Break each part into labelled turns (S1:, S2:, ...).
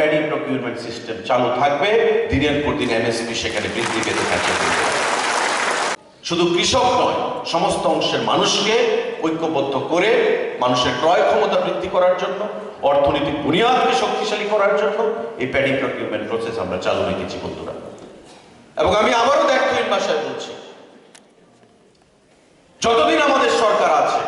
S1: Paddy procurement system চালু থাকবে, দিনের পর দিন এমএসপি সেখানে বৃদ্ধি পেতে থাকবে। শুধু কৃষক নয়, সমস্ত অংশের মানুষকে ঐক্যবদ্ধ করে মানুষের ক্রয় ক্ষমতা বৃদ্ধি করার জন্য, অর্থনৈতিক বুনিয়াদকে শক্তিশালী করার জন্য এই প্যাডি প্রকিউরমেন্ট প্রসেস আমরা চালু রেখেছি বন্ধুরা। এবং আমি আবারও দায়িত্বহীন ভাষায় বলছি, যতদিন আমাদের সরকার আছে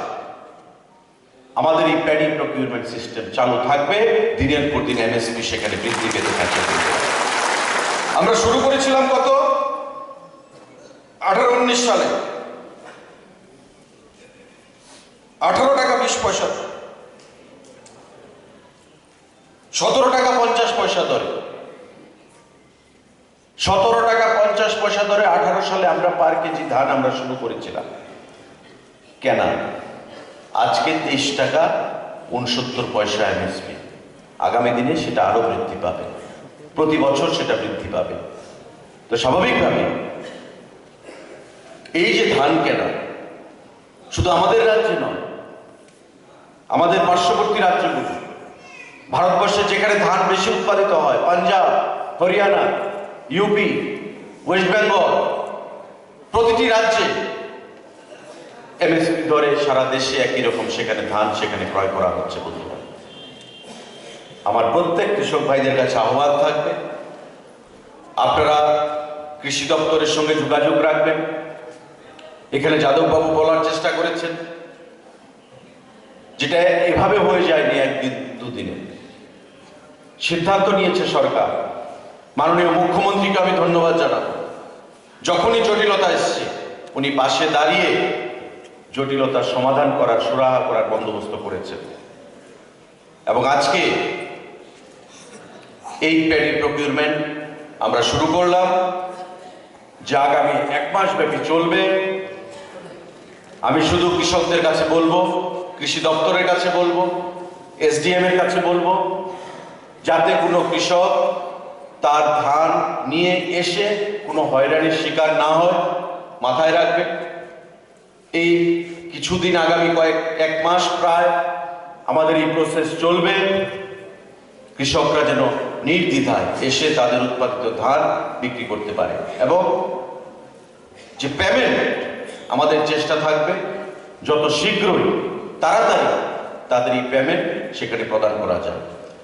S1: আমাদের এই প্যাডি প্রকিউরমেন্ট সিস্টেম চালু থাকবে, দিনের পর দিন এমএসপি সেখানে বৃদ্ধি পেতে থাকবে। আমরা শুরু করেছিলাম কত 18-19 সালে 18 টাকা 20 পয়সা, 17 টাকা 50 পয়সা দরে, 17 টাকা 50 পয়সা দরে 18 সালে আমরা পার কেজি ধান আমরা শুরু করেছিলাম কেনা। আজকে 23 টাকা 69 পয়সা এমএসপি। আগামী দিনে সেটা আরো বৃদ্ধি পাবে, প্রতি বছর সেটা বৃদ্ধি পাবে। তো স্বাভাবিকভাবে এই যে ধান কেনা শুধু আমাদের রাজ্যে নয়, আমাদের পার্শ্ববর্তী রাজ্যগুলো, ভারতবর্ষে যেখানে ধান বেশি উৎপাদিত হয়, পাঞ্জাব, হরিয়ানা, ইউপি, ওয়েস্ট বেঙ্গল, প্রতিটি রাজ্যে এমএসপি দরে সারা দেশে একই রকম সেখানে ধান সেখানে ক্রয় করা হচ্ছে বন্ধুরা। আমার প্রত্যেক কৃষক ভাইদের কাছে আহ্বান থাকবে, আপনারা কৃষি দপ্তরের সঙ্গে যোগাযোগ রাখবেন। এখানে যাদববাবু বলার চেষ্টা করেছেন, যেটা এভাবে হয়ে যায়নি একদিন দুদিনে, সিদ্ধান্ত নিয়েছে সরকার। মাননীয় মুখ্যমন্ত্রীকে আমি ধন্যবাদ জানাবো, যখনই জটিলতা এসছে উনি পাশে দাঁড়িয়ে জটিলতার সমাধান করার, সুরাহা করার বন্দোবস্ত করেছেন। এবং আজকে এই প্যাডি প্রকিউরমেন্ট আমরা শুরু করলাম, যা আগামী 1 মাস ব্যাপী চলবে। আমি শুধু কৃষকদের কাছে বলবো, কৃষি দপ্তরের কাছে বলবো, এসডিএম এর কাছে বলবো, যাতে কোনো কৃষক তার ধান নিয়ে এসে কোনো হয়রানির শিকার না হয়। মাথায় রাখবেন, এই কিছুদিন আগামী 1 মাস প্রায় আমাদের এই প্রসেস চলবে। কৃষকরা যেন নির্দ্বিধায় এসে তাদের উৎপাদিত ধান বিক্রি করতে পারে, এবং যে পেমেন্ট আমাদের চেষ্টা থাকবে যত শীঘ্রই তাড়াতাড়ি তাদের এই পেমেন্ট সেখানে প্রদান করা যায়।